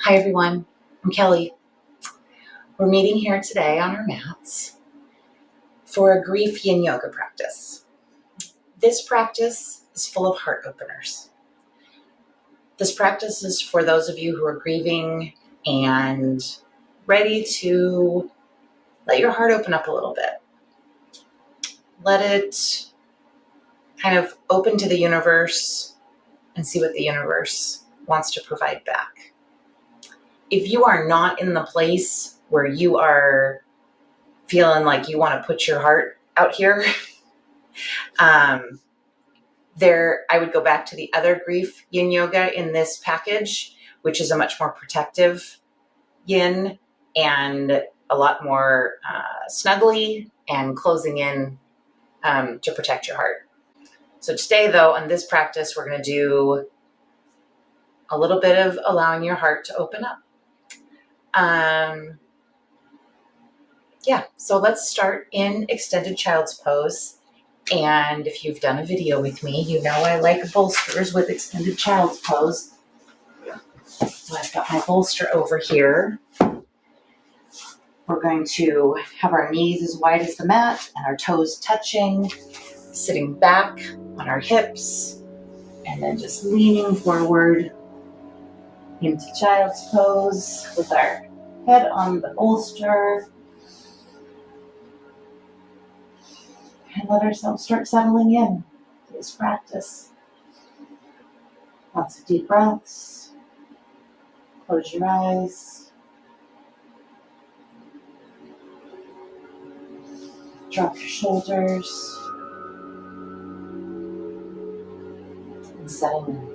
Hi everyone, I'm Kelly. We're meeting here today on our mats for a grief yin yoga practice. This practice is full of heart openers. This practice is for those of you who are grieving and ready to let your heart open up a little bit. Let it kind of open to the universe and see what the universe wants to provide back. If you are not in the place where you are feeling like you want to put your heart out here, I would go back to the other grief yin yoga in this package, which is a much more protective yin and a lot more snuggly and closing in to protect your heart. So today, though, on this practice, we're going to do a little bit of allowing your heart to open up. So let's start in extended child's pose. And if you've done a video with me, you know I like bolsters with extended child's pose. So I've got my bolster over here. We're going to have our knees as wide as the mat and our toes touching, sitting back on our hips, and then just leaning forward into child's pose with our head on the bolster. And let ourselves start settling in to this practice. Lots of deep breaths. Close your eyes. Drop your shoulders. And settle in.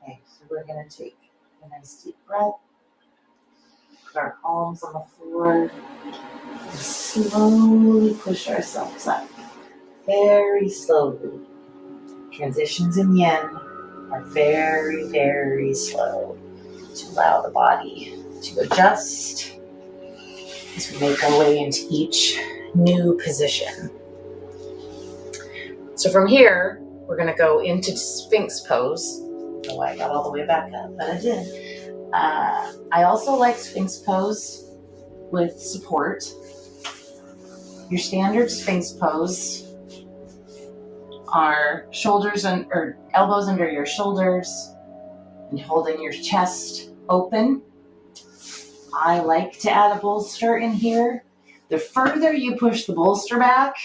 Okay, so we're going to take a nice deep breath, put our palms on the floor, and slowly push ourselves up. Very slowly. Transitions in yin are very, very slow to allow the body to adjust as we make our way into each new position. So from here, we're going to go into Sphinx pose. I don't know why I got all the way back up, but I did. I also like Sphinx pose with support. Your standard Sphinx pose are or elbows under your shoulders and holding your chest open. I like to add a bolster in here. The further you push the bolster back,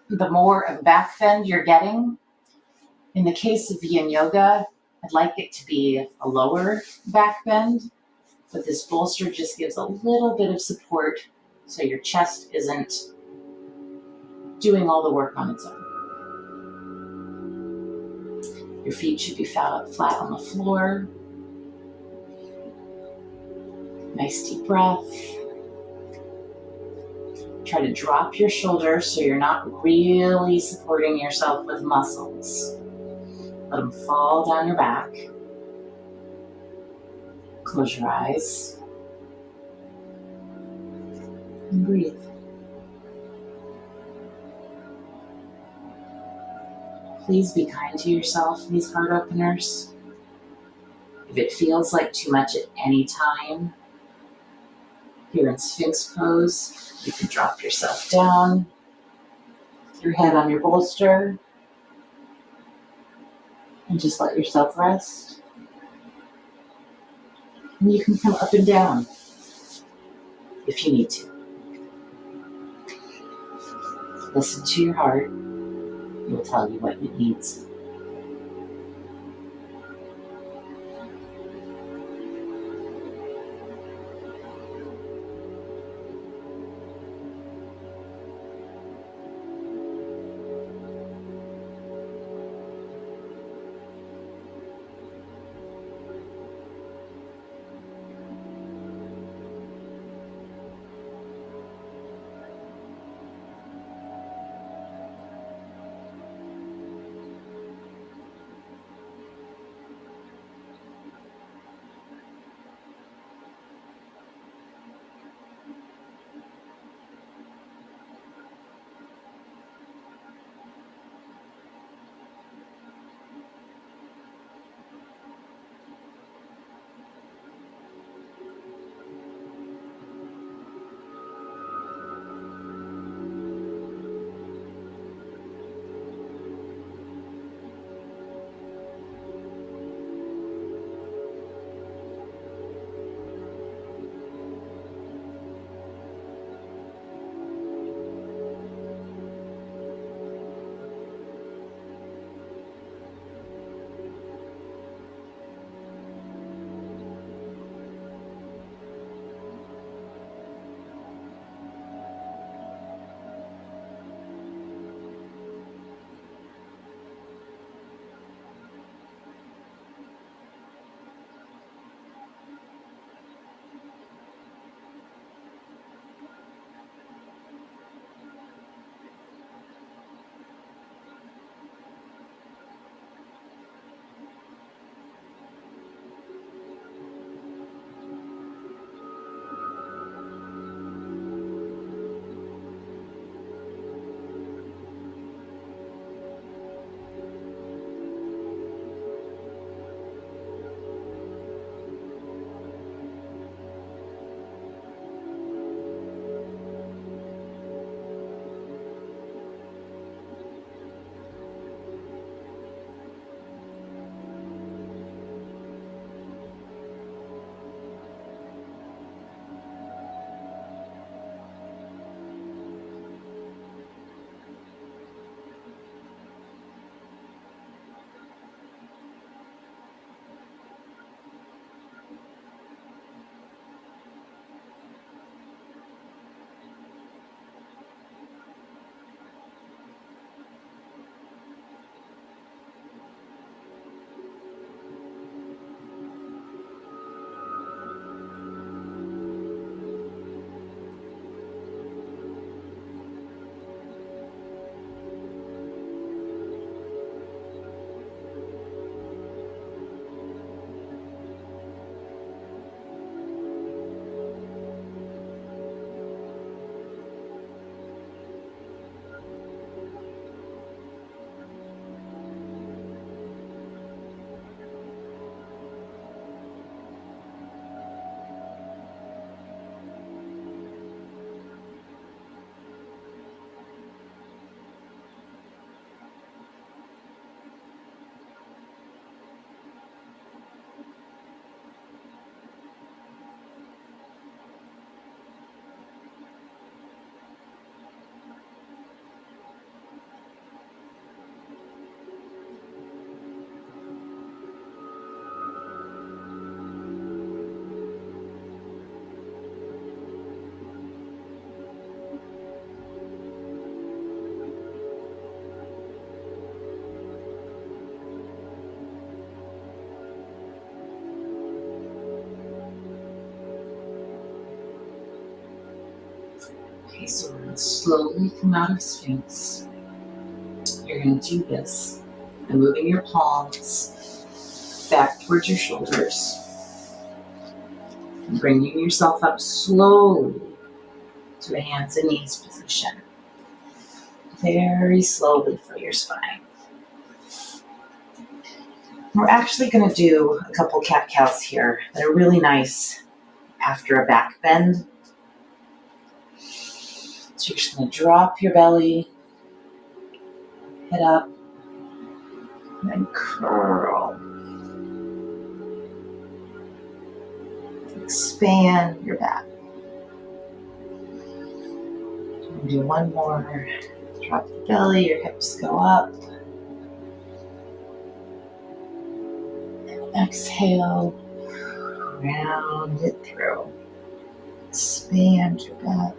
the more of back bend you're getting. In the case of Yin Yoga, I'd like it to be a lower back bend, but this bolster just gives a little bit of support so your chest isn't doing all the work on its own. Your feet should be flat on the floor. Nice deep breath. Try to drop your shoulders so you're not really supporting yourself with muscles. Let them fall down your back. Close your eyes and breathe. Please be kind to yourself in these heart openers. If it feels like too much at any time, here in Sphinx pose, you can drop yourself down, your head on your bolster, and just let yourself rest. And you can come up and down if you need to. Listen to your heart. It will tell you what it needs. Okay, so we're going to slowly come out of Sphinx. You're going to do this by moving your palms back towards your shoulders and bringing yourself up slowly to a hands and knees position. Very slowly for your spine. We're actually going to do a couple cat-cows here that are really nice after a back bend. So you're just going to drop your belly, head up, and then curl. Expand your back. Do one more. Drop the belly, your hips go up. Exhale, round it through. Expand your back.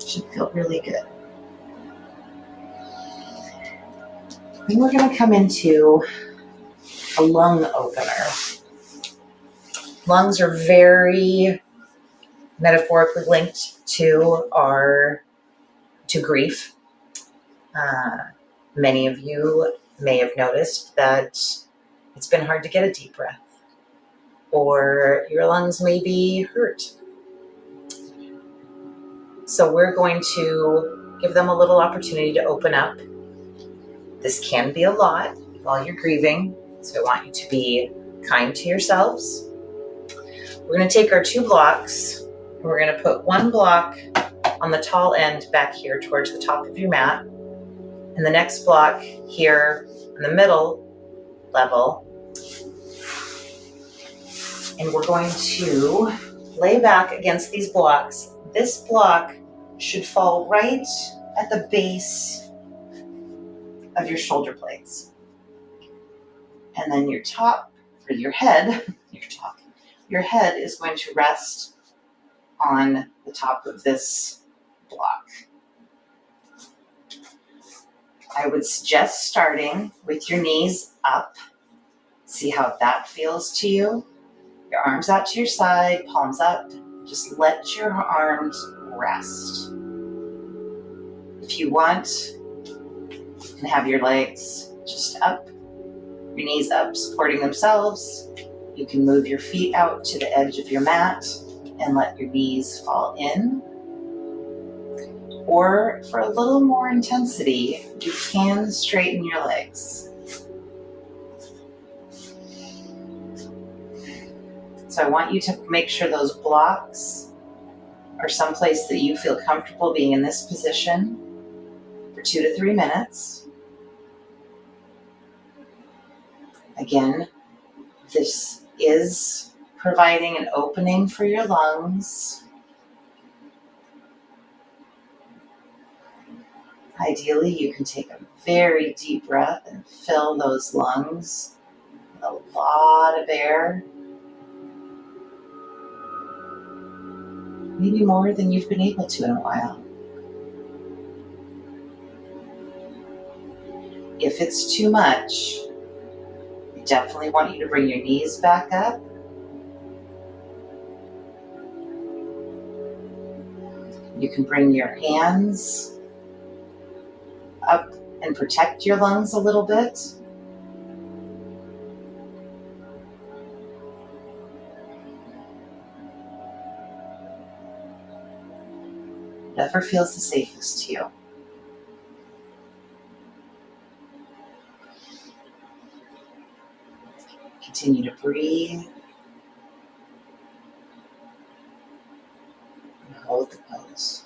Should feel really good. Then we're going to come into a lung opener. Lungs are very metaphorically linked to grief. Many of you may have noticed that it's been hard to get a deep breath, or your lungs may be hurt. So we're going to give them a little opportunity to open up. This can be a lot while you're grieving, so I want you to be kind to yourselves. We're going to take our 2 blocks, and we're going to put one block on the tall end back here towards the top of your mat, and the next block here in the middle level. And we're going to lay back against these blocks. This block should fall right at the base of your shoulder blades. And then your top, or your head, your head is going to rest on the top of this block. I would suggest starting with your knees up. See how that feels to you. Your arms out to your side, palms up. Just let your arms rest. If you want, you can have your legs just up, your knees up, supporting themselves. You can move your feet out to the edge of your mat and let your knees fall in. Or for a little more intensity, you can straighten your legs. So I want you to make sure those blocks are someplace that you feel comfortable being in this position for 2 to 3 minutes. Again, this is providing an opening for your lungs. Ideally, you can take a very deep breath and fill those lungs with a lot of air. Maybe more than you've been able to in a while. If it's too much, I definitely want you to bring your knees back up. You can bring your hands up and protect your lungs a little bit. Whatever feels the safest to you. Continue to breathe. And hold the pose.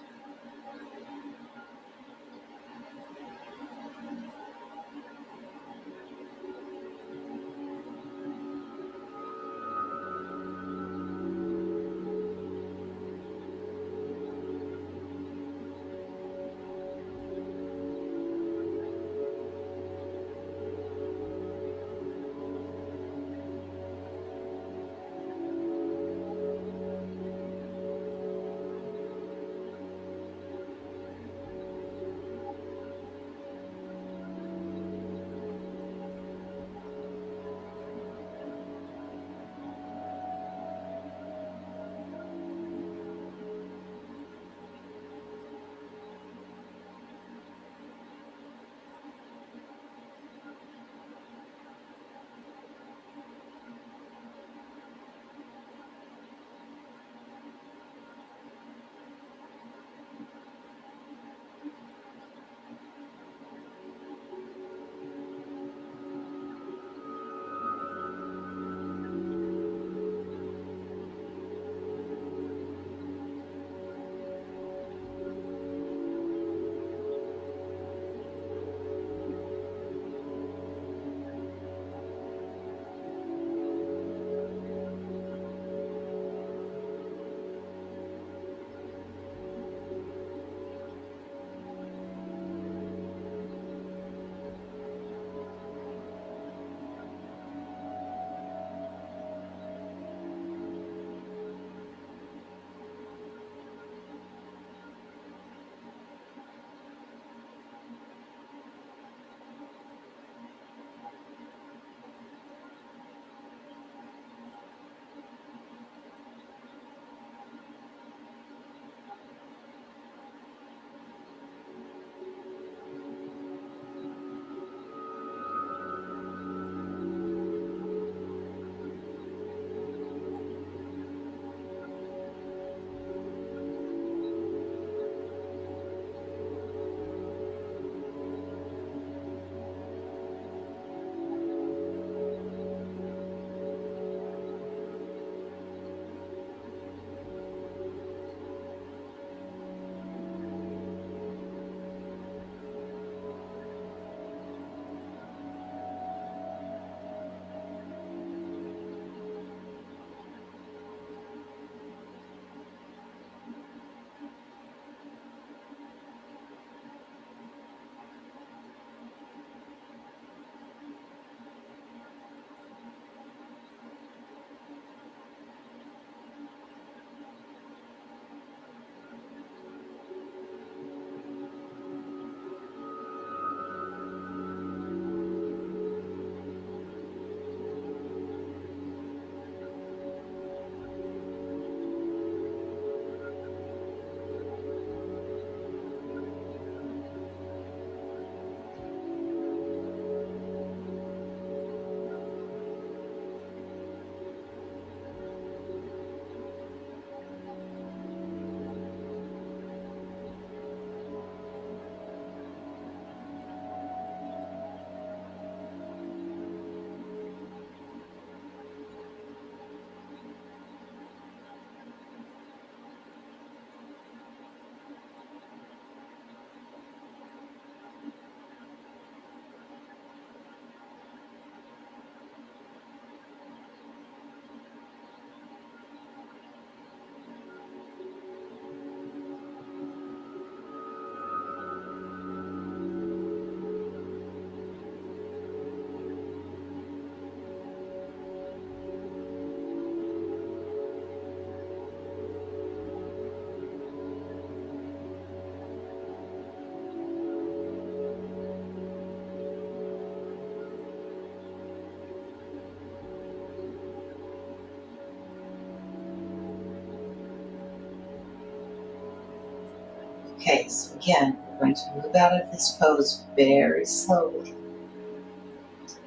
Okay, so again, we're going to move out of this pose very slowly.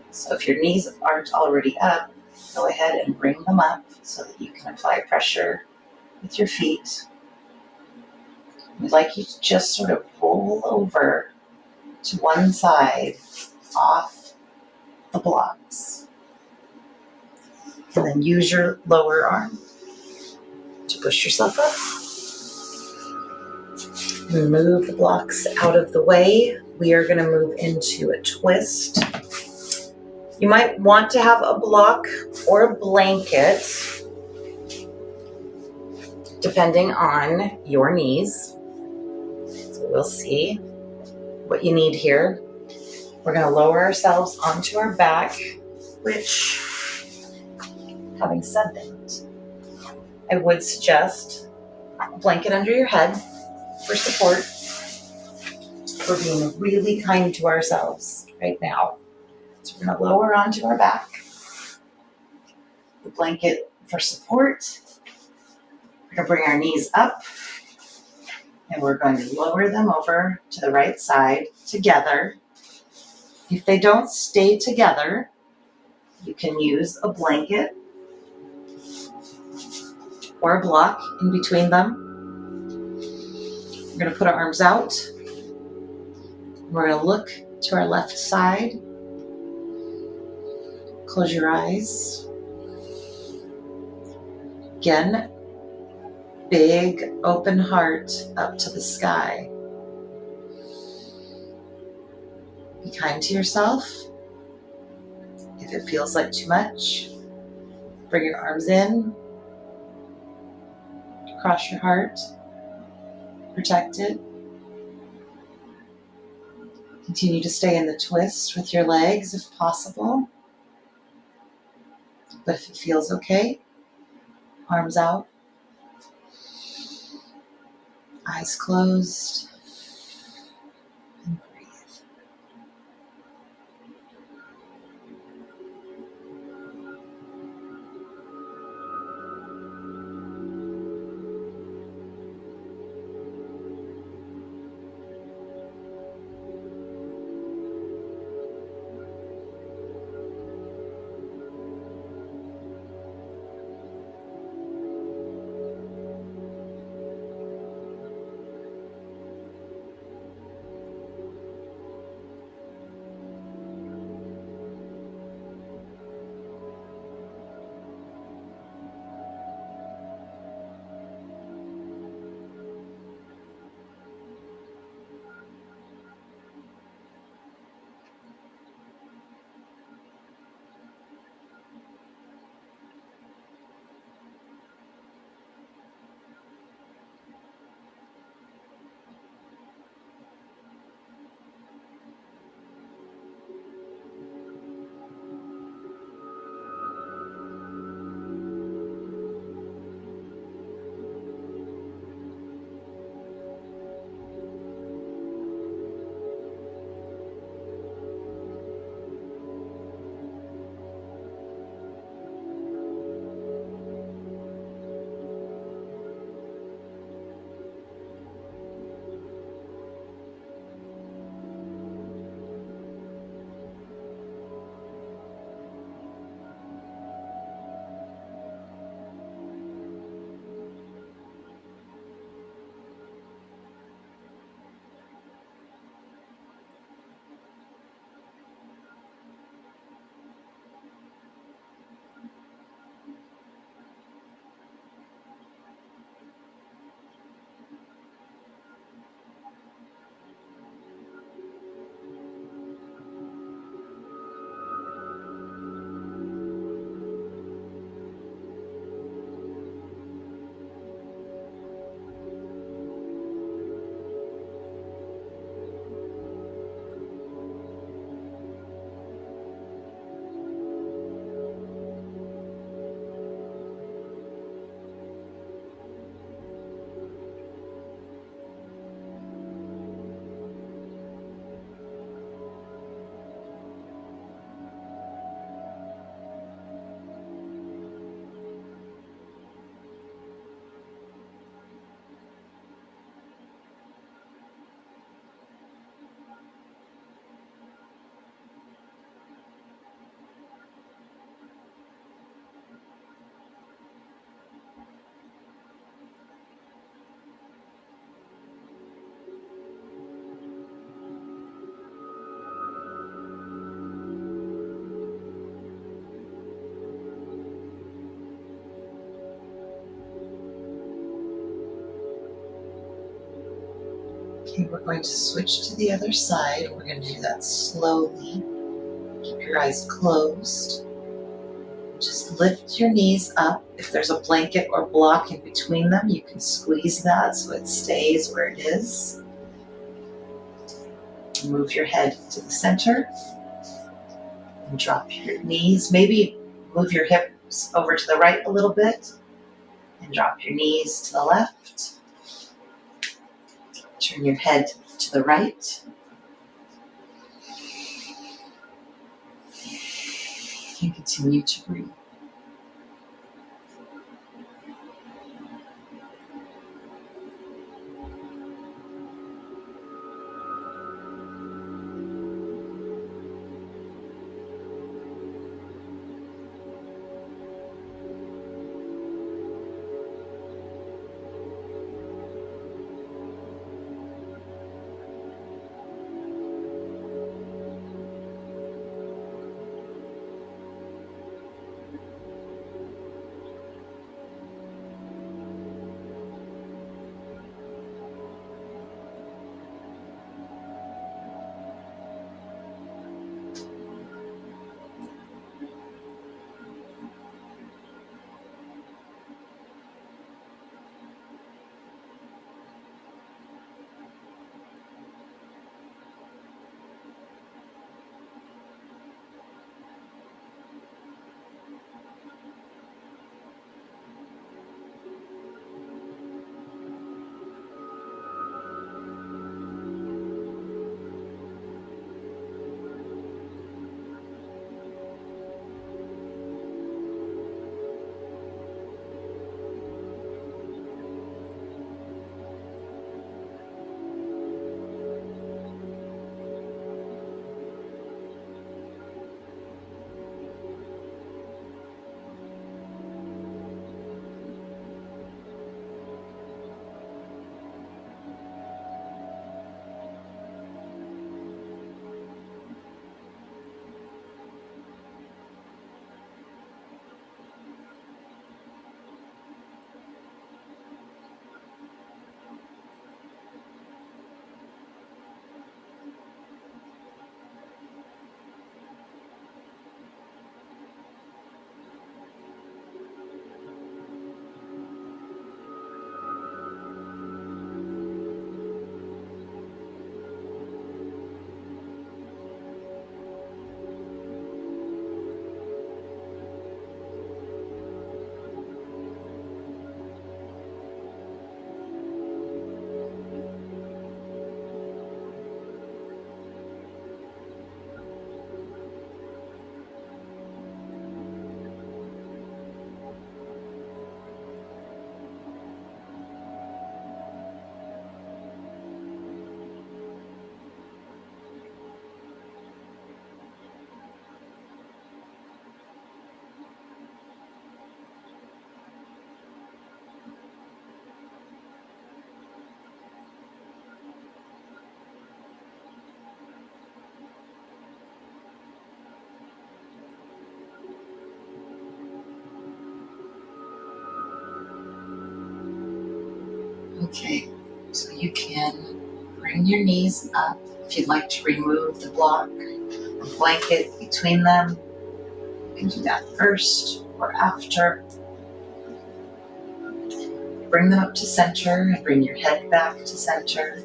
So if your knees aren't already up, go ahead and bring them up so that you can apply pressure with your feet. We'd like you to just sort of roll over to one side off the blocks. And then use your lower arm to push yourself up. And move the blocks out of the way. We are going to move into a twist. You might want to have a block or a blanket, depending on your knees. So we'll see what you need here. We're going to lower ourselves onto our back, which, having said that, I would suggest a blanket under your head for support. We're being really kind to ourselves right now. So we're going to lower onto our back, the blanket for support. We're going to bring our knees up, and we're going to lower them over to the right side together. If they don't stay together, you can use a blanket or a block in between them. We're going to put our arms out. We're going to look to our left side. Close your eyes. Again, big open heart up to the sky. Be kind to yourself. If it feels like too much, bring your arms in. Cross your heart. Protect it. Continue to stay in the twist with your legs if possible. But if it feels okay, arms out. Eyes closed. And breathe. Okay, we're going to switch to the other side. We're going to do that slowly. Keep your eyes closed. Just lift your knees up. If there's a blanket or block in between them, you can squeeze that so it stays where it is. Move your head to the center and drop your knees. Maybe move your hips over to the right a little bit and drop your knees to the left. Turn your head to the right. And continue to breathe. Okay, so you can bring your knees up. If you'd like to remove the block or blanket between them, you can do that first or after. Bring them up to center and bring your head back to center.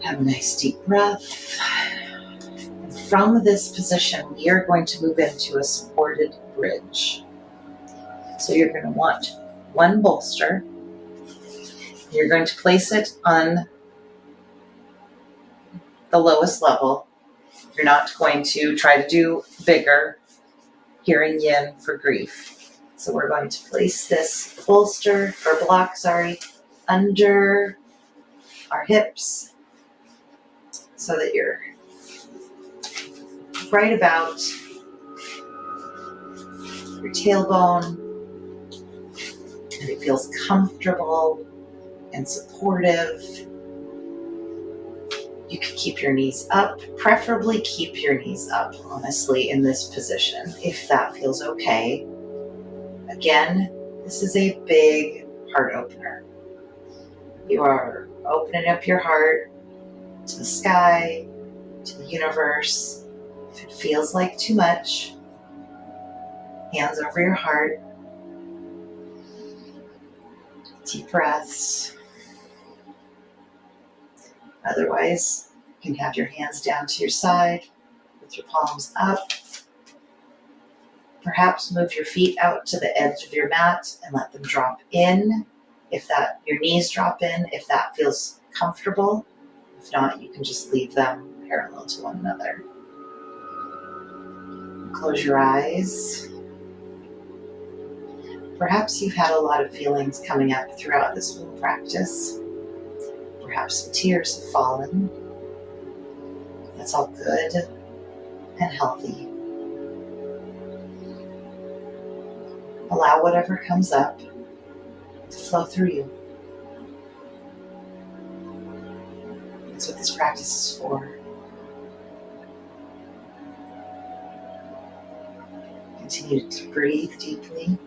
Have a nice deep breath. And from this position, we are going to move into a supported bridge. So you're going to want one bolster. You're going to place it on the lowest level. You're not going to try to do bigger here in Yin for grief. So we're going to place this bolster or block, under our hips so that you're right about your tailbone and it feels comfortable and supportive. You can keep your knees up, preferably keep your knees up, honestly, in this position, if that feels okay. Again, this is a big heart opener. You are Opening up your heart to the sky, to the universe. If it feels like too much, hands over your heart. Deep breaths. Otherwise, you can have your hands down to your side with your palms up. Perhaps move your feet out to the edge of your mat and let them drop in. If that, your knees drop in, if that feels comfortable. If not, you can just leave them parallel to one another. Close your eyes. Perhaps you've had a lot of feelings coming up throughout this whole practice. Perhaps some tears have fallen. That's all good and healthy. Allow whatever comes up to flow through you. That's what this practice is for. Continue to breathe deeply.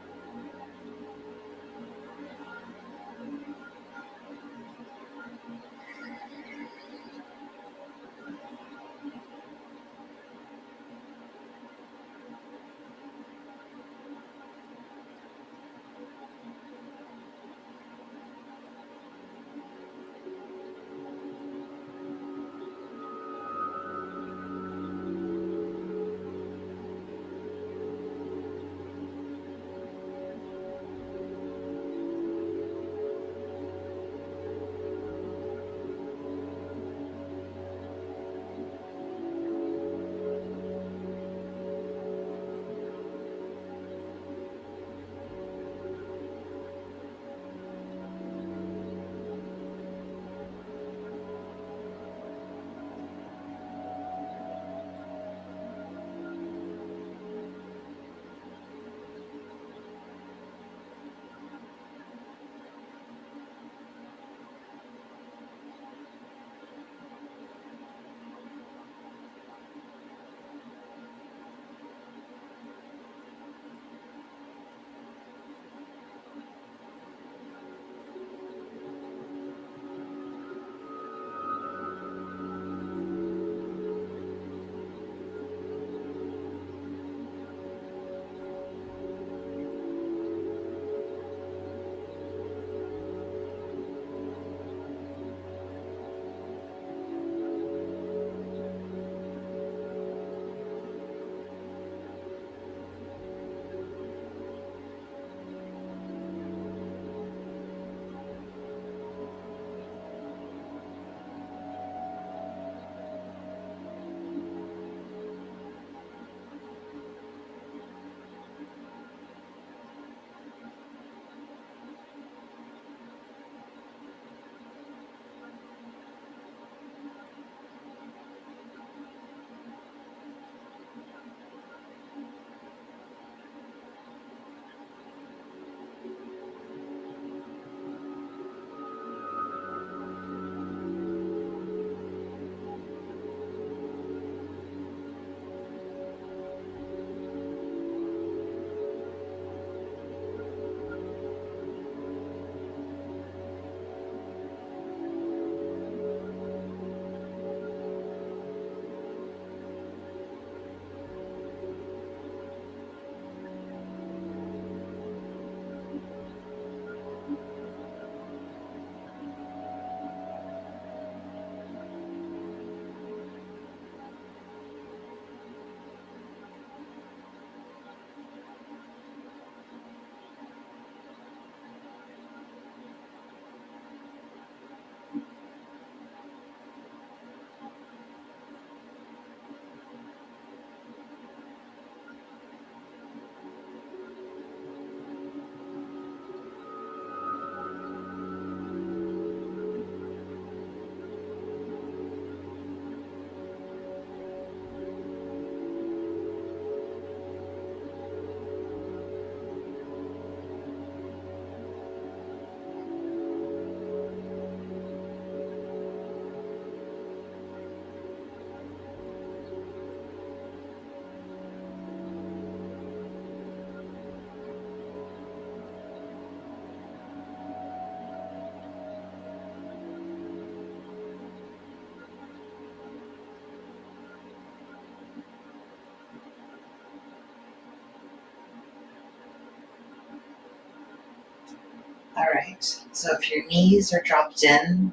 All right, so if your knees are dropped in,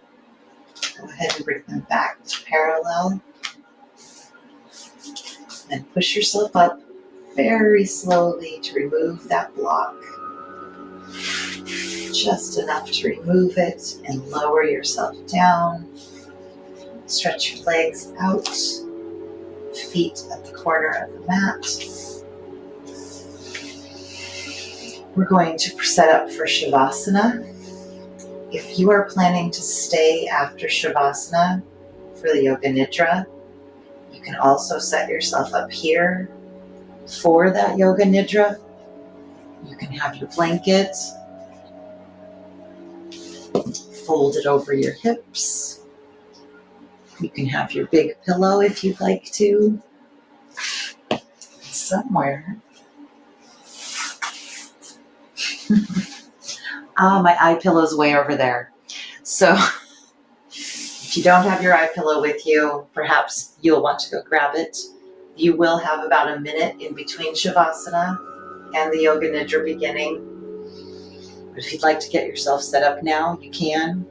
go ahead and bring them back to parallel. And push yourself up very slowly to remove that block. Just enough to remove it and lower yourself down. Stretch your legs out, feet at the corner of the mat. We're going to set up for Shavasana. If you are planning to stay after Shavasana for the Yoga Nidra, you can also set yourself up here for that Yoga Nidra. You can have your blanket folded over your hips. You can have your big pillow if you'd like to. Somewhere. My eye pillow's way over there. So if you don't have your eye pillow with you, perhaps you'll want to go grab it. You will have about a minute in between Shavasana and the Yoga Nidra beginning. But if you'd like to get yourself set up now, you can,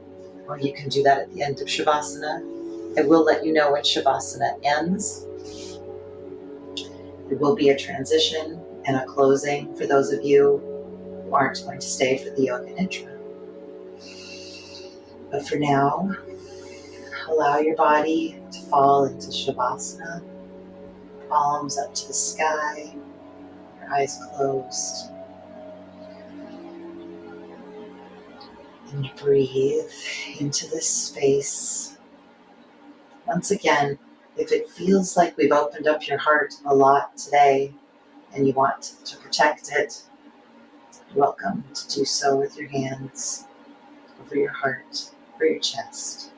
or you can do that at the end of Shavasana. I will let you know when Shavasana ends. There will be a transition and a closing for those of you who aren't going to stay for the Yoga Nidra. But for now, allow your body to fall into Shavasana, palms up to the sky, your eyes closed. And breathe into this space. Once again, if it feels like we've opened up your heart a lot today and you want to protect it, you're welcome to do so with your hands over your heart or your chest.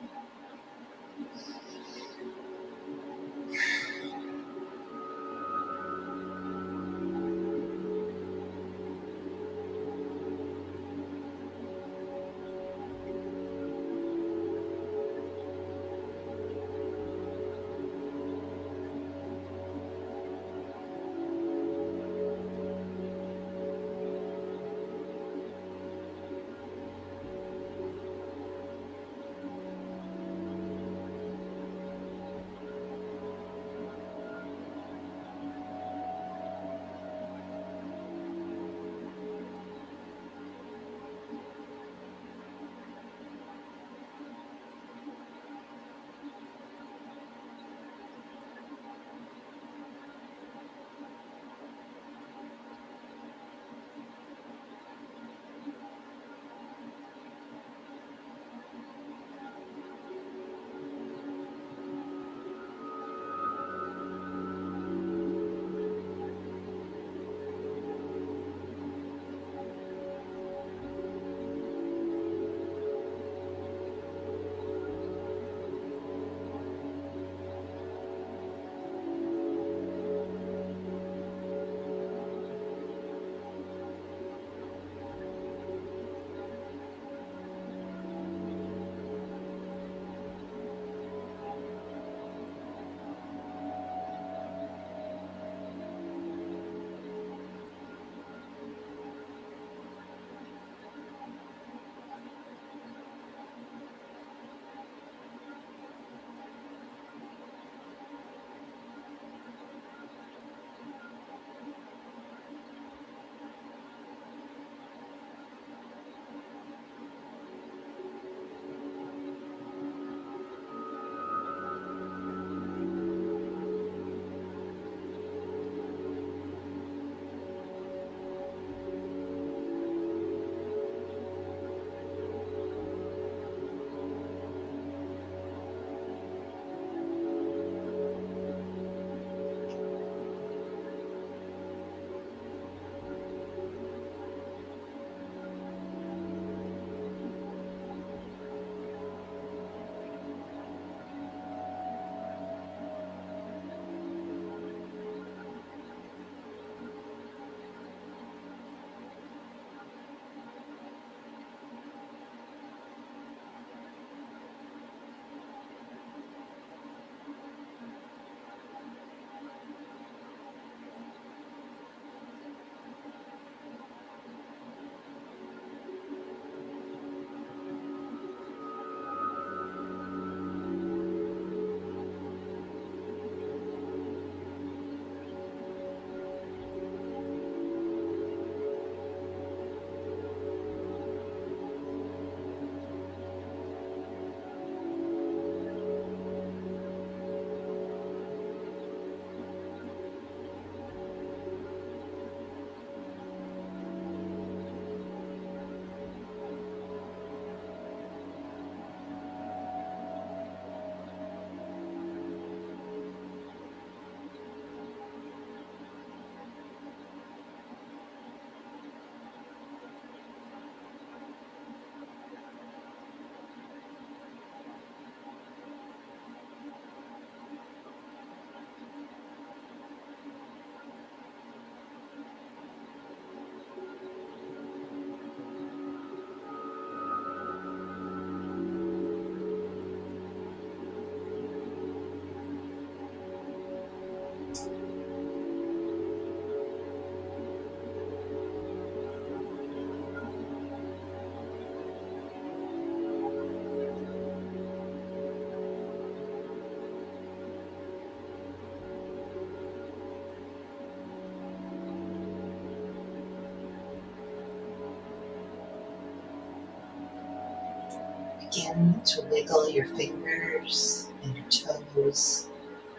begin to wiggle your fingers and your toes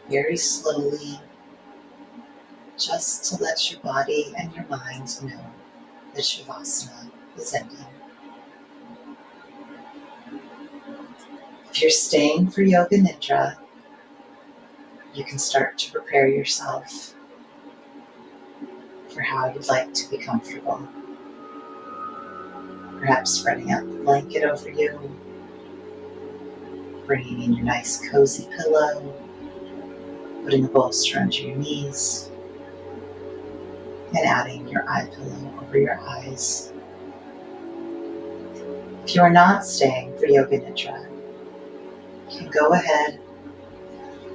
very slowly, just to let your body and your mind know that Shavasana is ending. If you're staying for Yoga Nidra, you can start to prepare yourself for how you'd like to be comfortable. Perhaps spreading out the blanket over you, bringing in your nice cozy pillow, putting a bolster under your knees, and adding your eye pillow over your eyes. If you are not staying for Yoga Nidra, you can go ahead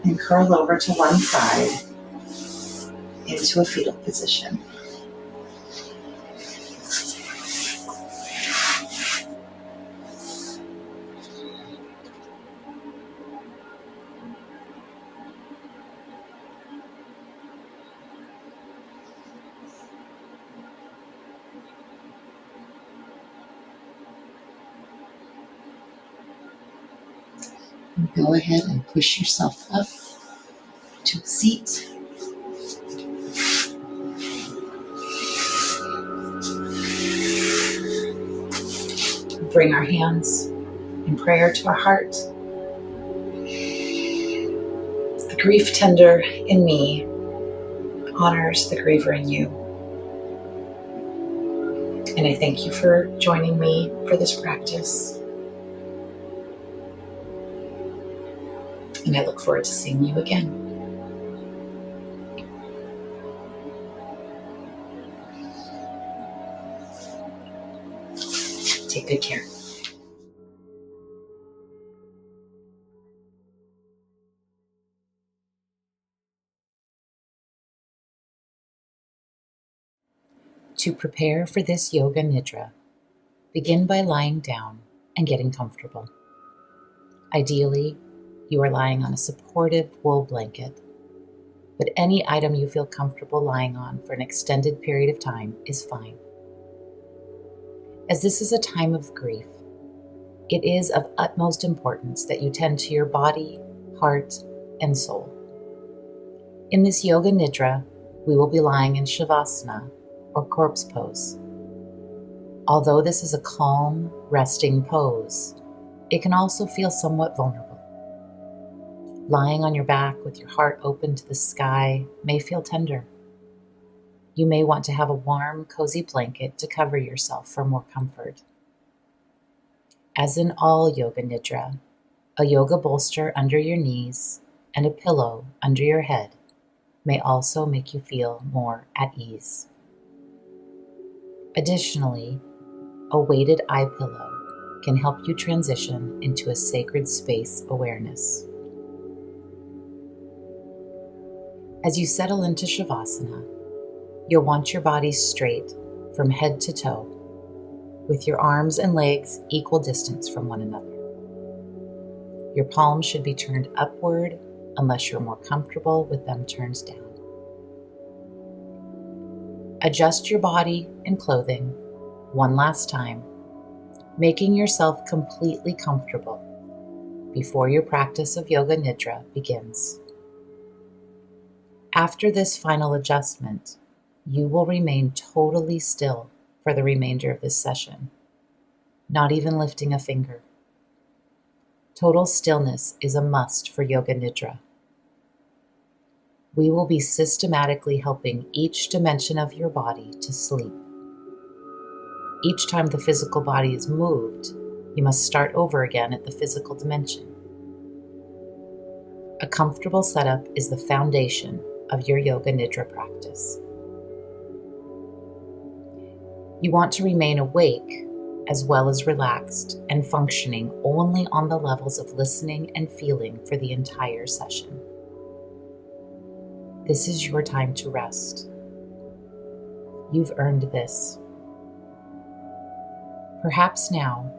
and curl over to one side into a fetal position. Go ahead and push yourself up to a seat. Bring our hands in prayer to our heart. The grief tender in me honors the griever in you. And I thank you for joining me for this practice. And I look forward to seeing you again. Take good care. To prepare for this Yoga Nidra, begin by lying down and getting comfortable. Ideally, you are lying on a supportive wool blanket, but any item you feel comfortable lying on for an extended period of time is fine. As this is a time of grief, it is of utmost importance that you tend to your body, heart, and soul. In this Yoga Nidra, we will be lying in Shavasana, or corpse pose. Although this is a calm, resting pose, it can also feel somewhat vulnerable. Lying on your back with your heart open to the sky may feel tender. You may want to have a warm, cozy blanket to cover yourself for more comfort. As in all Yoga Nidra, a yoga bolster under your knees and a pillow under your head may also make you feel more at ease. Additionally, a weighted eye pillow can help you transition into a sacred space awareness. As you settle into Shavasana, you'll want your body straight from head to toe, with your arms and legs equal distance from one another. Your palms should be turned upward unless you're more comfortable with them turned down. Adjust your body and clothing one last time, making yourself completely comfortable before your practice of Yoga Nidra begins. After this final adjustment, you will remain totally still for the remainder of this session, not even lifting a finger. Total stillness is a must for Yoga Nidra. We will be systematically helping each dimension of your body to sleep. Each time the physical body is moved, you must start over again at the physical dimension. A comfortable setup is the foundation of your Yoga Nidra practice. You want to remain awake as well as relaxed and functioning only on the levels of listening and feeling for the entire session. This is your time to rest. You've earned this. Perhaps now,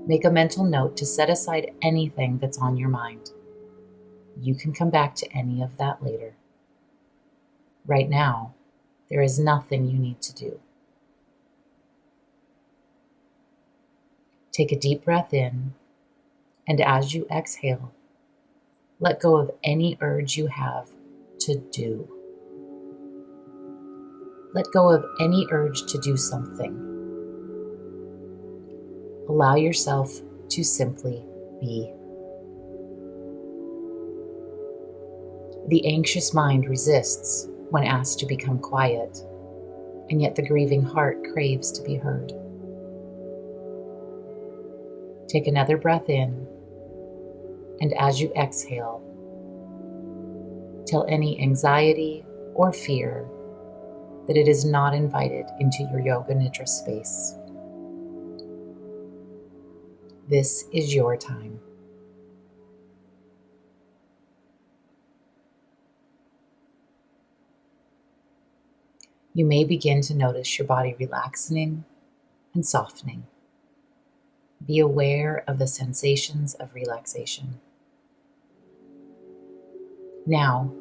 make a mental note to set aside anything that's on your mind. You can come back to any of that later. Right now, there is nothing you need to do. Take a deep breath in And as you exhale, let go of any urge you have to do. Let go of any urge to do something. Allow yourself to simply be. The anxious mind resists when asked to become quiet, and yet the grieving heart craves to be heard. Take another breath in, and as you exhale, tell any anxiety or fear that it is not invited into your yoga nidra space. This is your time. You may begin to notice your body relaxing and softening. Be aware of the sensations of relaxation. Now,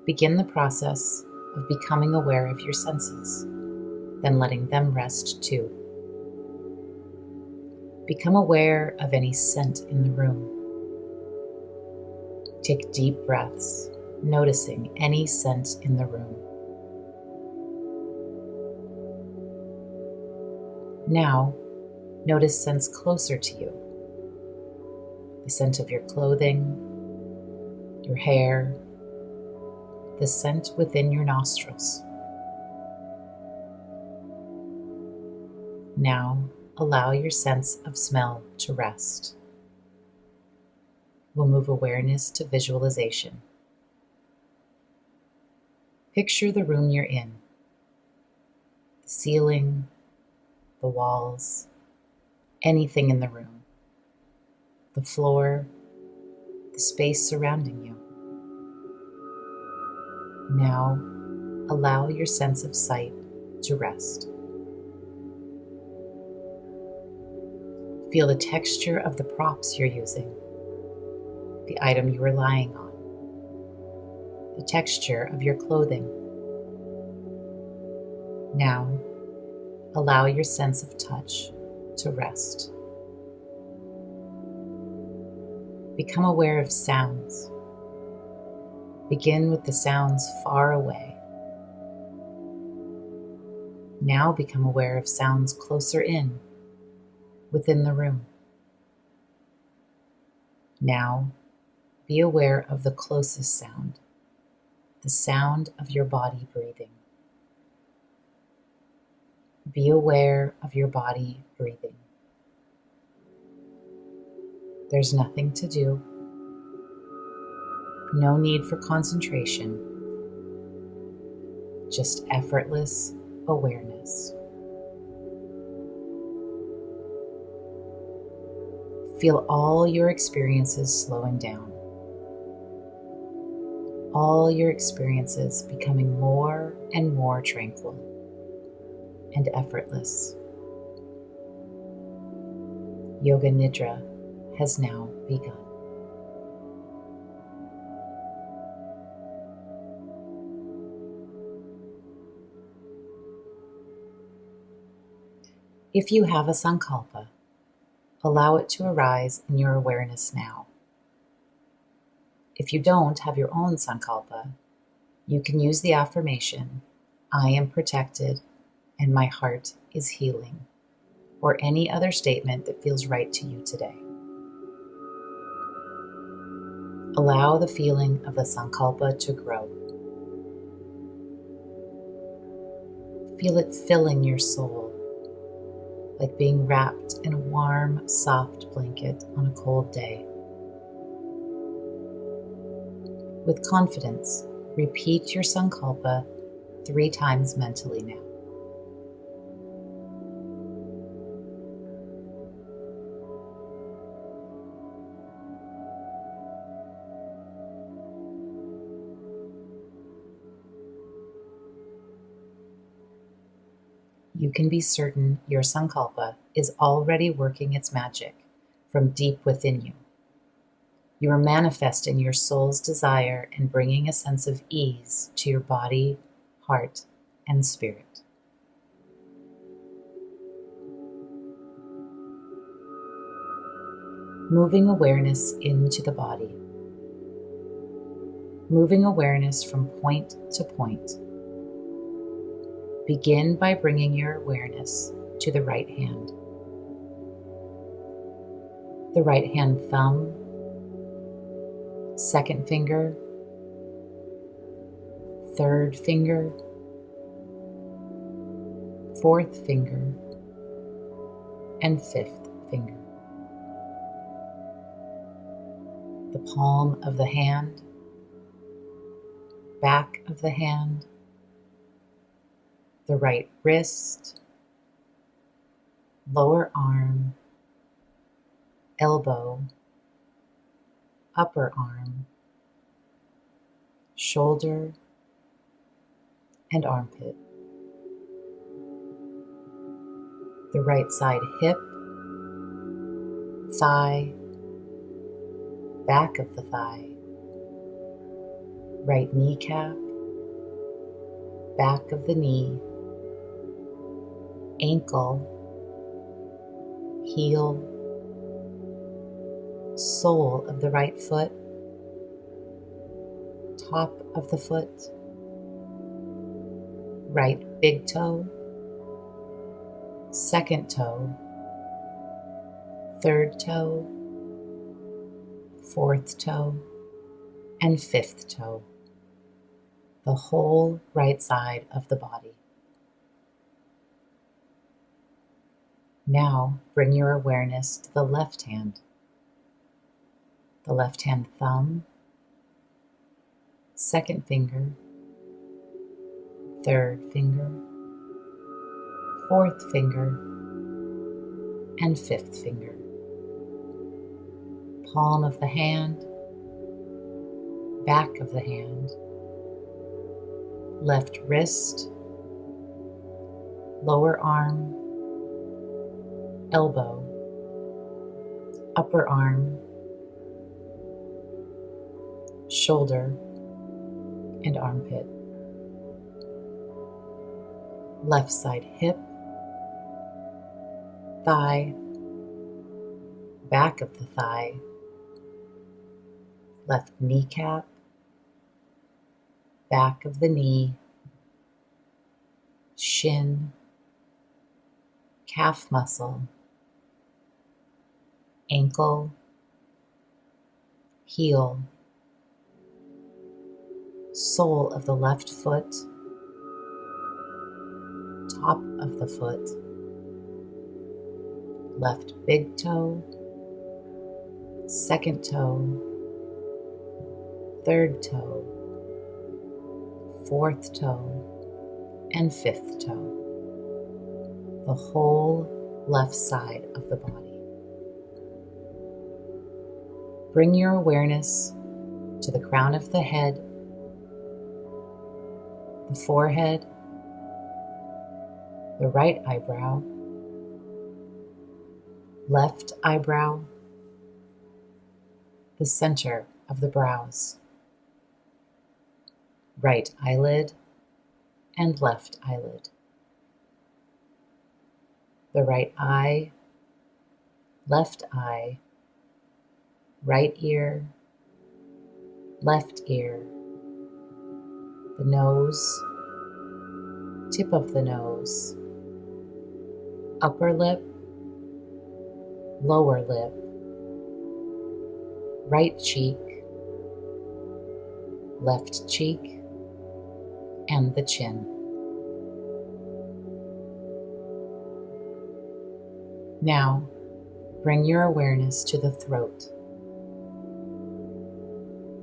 begin the process of becoming aware of your senses, then letting them rest too. Become aware of any scent in the room. Take deep breaths, noticing any scent in the room. Now, notice scents closer to you. The scent of your clothing, your hair, the scent within your nostrils. Now, allow your sense of smell to rest. We'll move awareness to visualization. Picture the room you're in. The ceiling, the walls, anything in the room. The floor, the space surrounding you. Now, allow your sense of sight to rest. Feel the texture of the props you're using, the item you are lying on, the texture of your clothing. Now, allow your sense of touch to rest. Become aware of sounds. Begin with the sounds far away. Now become aware of sounds closer in, within the room. Now, be aware of the closest sound, the sound of your body breathing. Be aware of your body breathing. There's nothing to do. No need for concentration. Just effortless awareness. Feel all your experiences slowing down. All your experiences becoming more and more tranquil and effortless. Yoga Nidra has now begun. If you have a sankalpa, allow it to arise in your awareness now. If you don't have your own sankalpa, you can use the affirmation, "I am protected and my heart is healing," or any other statement that feels right to you today. Allow the feeling of the sankalpa to grow. Feel it filling your soul, like being wrapped in a warm, soft blanket on a cold day. With confidence, repeat your sankalpa 3 times mentally now. You can be certain your sankalpa is already working its magic from deep within you. You are manifesting your soul's desire and bringing a sense of ease to your body, heart, and spirit. moving awareness into the body, moving awareness from point to point. Begin by bringing your awareness to the right hand. The right hand thumb, second finger, third finger, fourth finger, and fifth finger. The palm of the hand, back of the hand, the right wrist, lower arm, elbow, upper arm, shoulder, and armpit. The right side hip, thigh, back of the thigh, right kneecap, back of the knee, ankle, heel, sole of the right foot, top of the foot, right big toe, second toe, third toe, fourth toe, and fifth toe. The whole right side of the body. Now bring your awareness to the left hand. The left hand thumb, second finger, third finger, fourth finger, and fifth finger. Palm of the hand, back of the hand, left wrist, lower arm, elbow, upper arm, shoulder, and armpit. Left side hip, thigh, back of the thigh, left kneecap, back of the knee, shin, calf muscle, ankle, heel, sole of the left foot, top of the foot, left big toe, second toe, third toe, fourth toe, and fifth toe. The whole left side of the body. Bring your awareness to the crown of the head, the forehead, the right eyebrow, left eyebrow, the center of the brows, right eyelid and left eyelid, the right eye, left eye, right ear, left ear, the nose, tip of the nose, upper lip, lower lip, right cheek, left cheek, and the chin. Now, bring your awareness to the throat.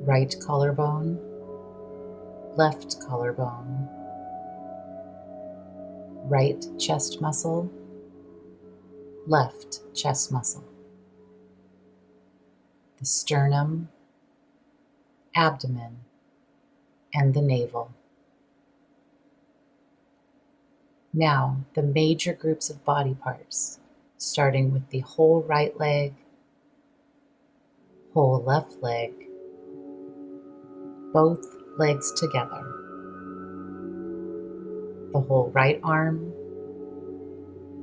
Right collarbone, left collarbone, right chest muscle, left chest muscle, the sternum, abdomen, and the navel. Now, the major groups of body parts, starting with the whole right leg, whole left leg, both legs together, the whole right arm,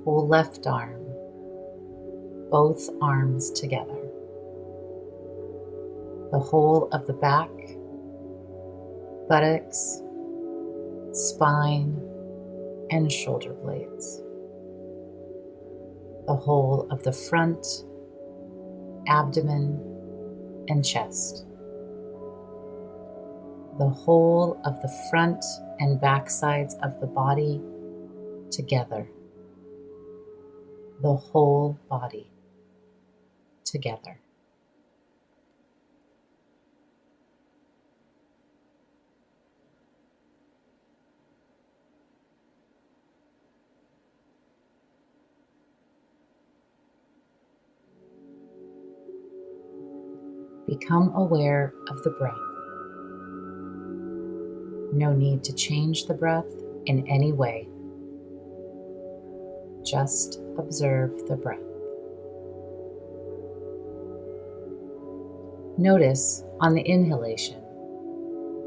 whole left arm, both arms together, the whole of the back, buttocks, spine, and shoulder blades, the whole of the front, abdomen, and chest, the whole of the front and back sides of the body together, the whole body together. Become aware of the breath. No need to change the breath in any way. Just observe the breath. Notice on the inhalation,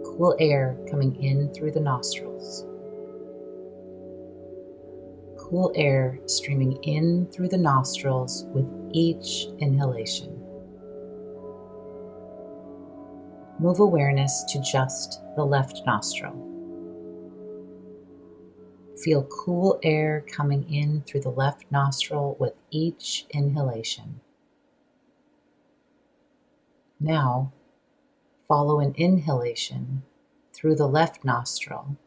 cool air coming in through the nostrils. Cool air streaming in through the nostrils with each inhalation. Move awareness to just the left nostril. Feel cool air coming in through the left nostril with each inhalation. Now, follow an inhalation through the left nostril,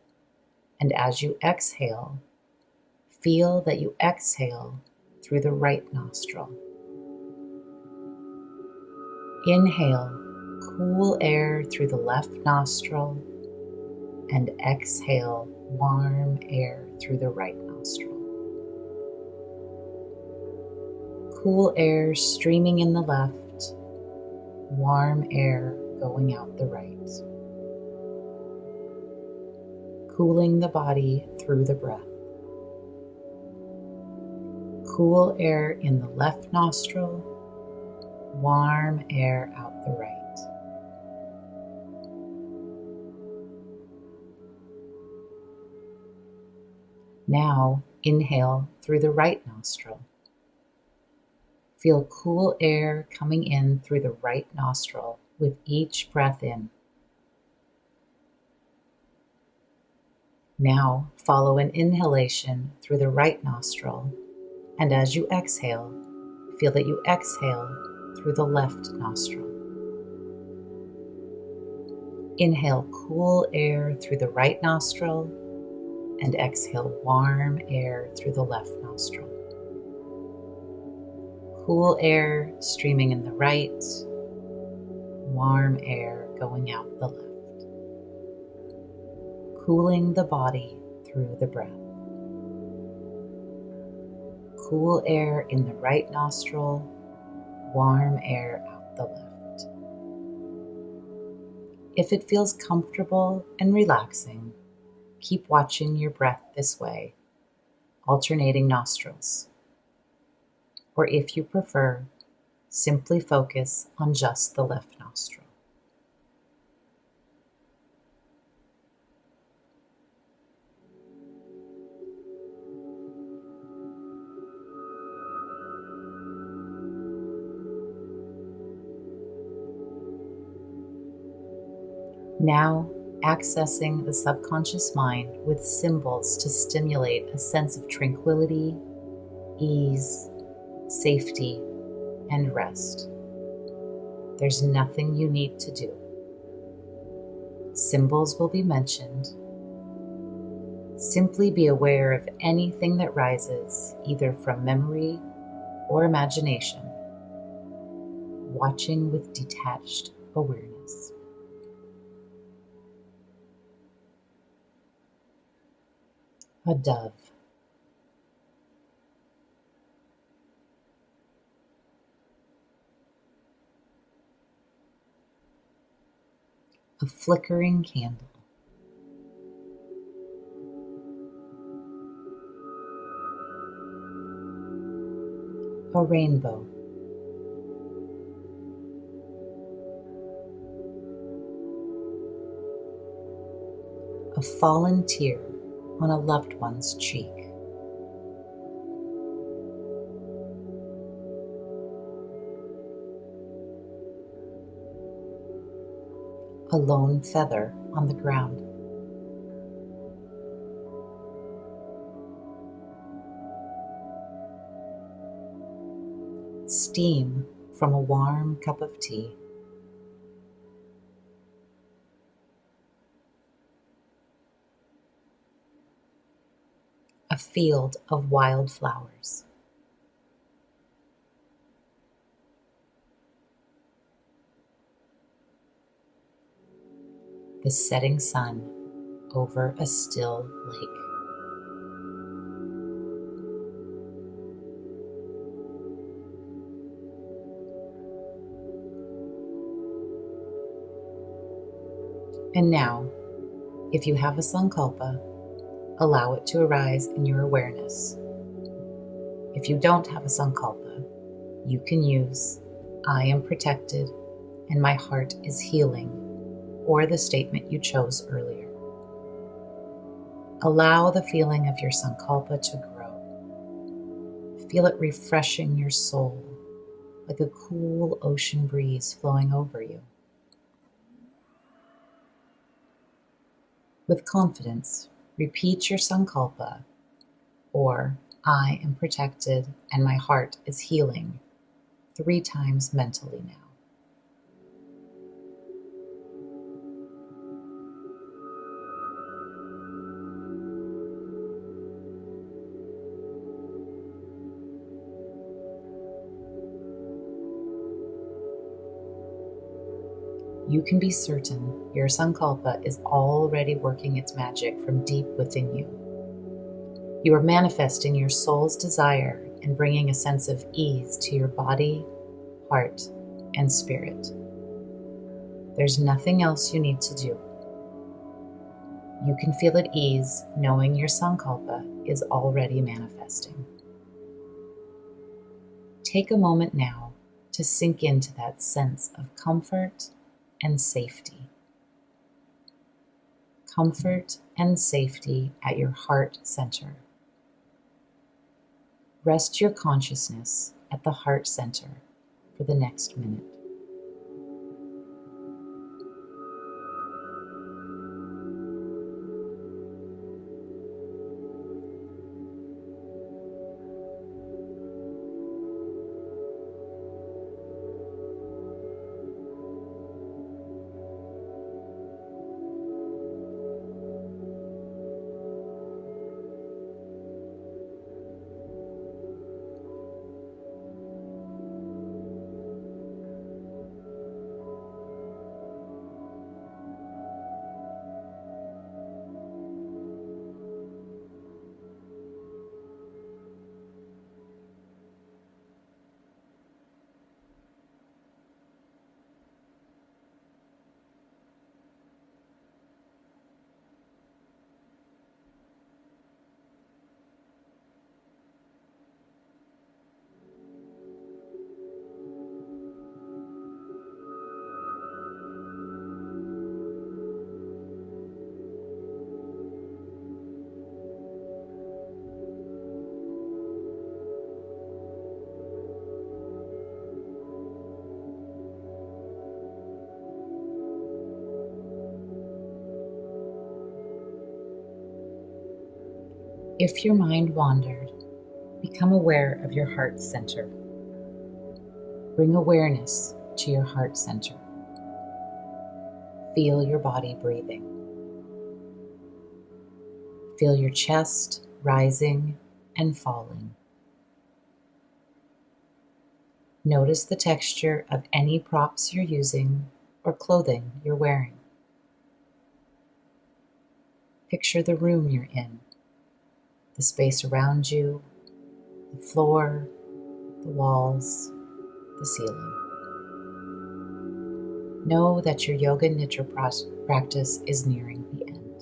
and as you exhale, feel that you exhale through the right nostril. Inhale cool air through the left nostril, and exhale warm air through the right nostril. Cool air streaming in the left, warm air going out the right. Cooling the body through the breath. Cool air in the left nostril, warm air out the right. Now inhale through the right nostril. Feel cool air coming in through the right nostril with each breath in. Now follow an inhalation through the right nostril, and as you exhale, feel that you exhale through the left nostril. Inhale cool air through the right nostril, and exhale warm air through the left nostril. Cool air streaming in the right, warm air going out the left. Cooling the body through the breath. Cool air in the right nostril, warm air out the left. If it feels comfortable and relaxing, keep watching your breath this way, alternating nostrils. Or if you prefer, simply focus on just the left nostril. Now, accessing the subconscious mind with symbols to stimulate a sense of tranquility, ease, safety, and rest. There's nothing you need to do. Symbols will be mentioned. Simply be aware of anything that rises, either from memory or imagination, watching with detached awareness. A dove. A flickering candle. A rainbow. A fallen tear on a loved one's cheek. a lone feather on the ground. Steam from a warm cup of tea. A field of wildflowers. The setting sun over a still lake. And now, if you have a sankalpa, allow it to arise in your awareness. If you don't have a sankalpa, you can use "I am protected and my heart is healing," or the statement you chose earlier. Allow the feeling of your sankalpa to grow. Feel it refreshing your soul like a cool ocean breeze flowing over you. With confidence, repeat your sankalpa, or "I am protected and my heart is healing," 3 times mentally now. You can be certain your sankalpa is already working its magic from deep within you. You are manifesting your soul's desire and bringing a sense of ease to your body, heart, and spirit. There's nothing else you need to do. You can feel at ease knowing your sankalpa is already manifesting. Take a moment now to sink into that sense of comfort and safety. Comfort and safety at your heart center. Rest your consciousness at the heart center for the next minute. If your mind wandered, become aware of your heart center. Bring awareness to your heart center. Feel your body breathing. Feel your chest rising and falling. Notice the texture of any props you're using or clothing you're wearing. Picture the room you're in, the space around you, the floor, the walls, the ceiling. Know that your Yoga Nidra practice is nearing the end.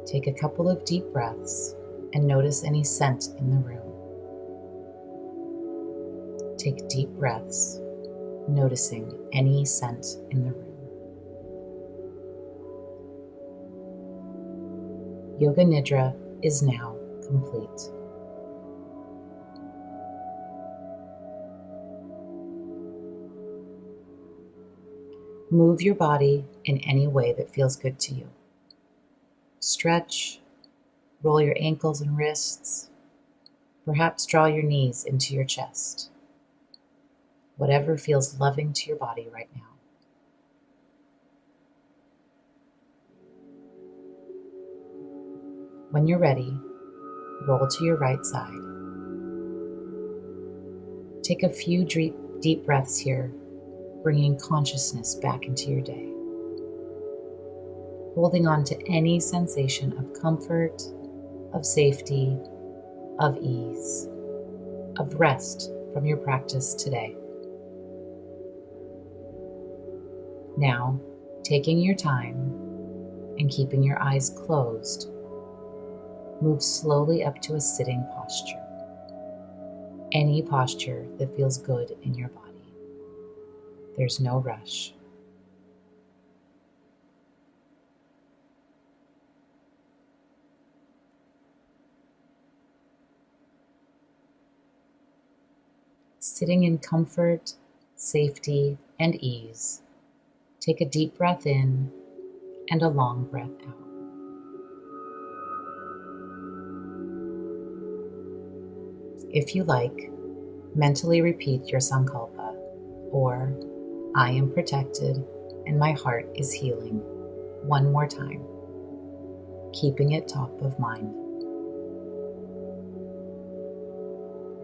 Take a couple of deep breaths and notice any scent in the room. Take deep breaths, noticing any scent in the room. Yoga Nidra is now complete. Move your body in any way that feels good to you. Stretch, roll your ankles and wrists, perhaps draw your knees into your chest. Whatever feels loving to your body right now. When you're ready, roll to your right side. Take a few deep breaths here, bringing consciousness back into your day. Holding on to any sensation of comfort, of safety, of ease, of rest from your practice today. Now, taking your time and keeping your eyes closed, move slowly up to a sitting posture. Any posture that feels good in your body. There's no rush. Sitting in comfort, safety, and ease, take a deep breath in and a long breath out. If you like, mentally repeat your sankalpa, or I am protected and my heart is healing, one more time, keeping it top of mind.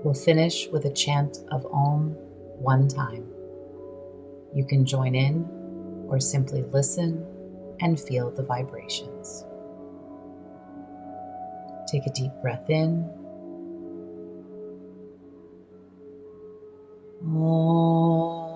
We'll finish with a chant of Om one time. You can join in or simply listen and feel the vibrations. Take a deep breath in. Om.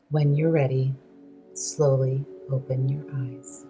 When you're ready, slowly open your eyes.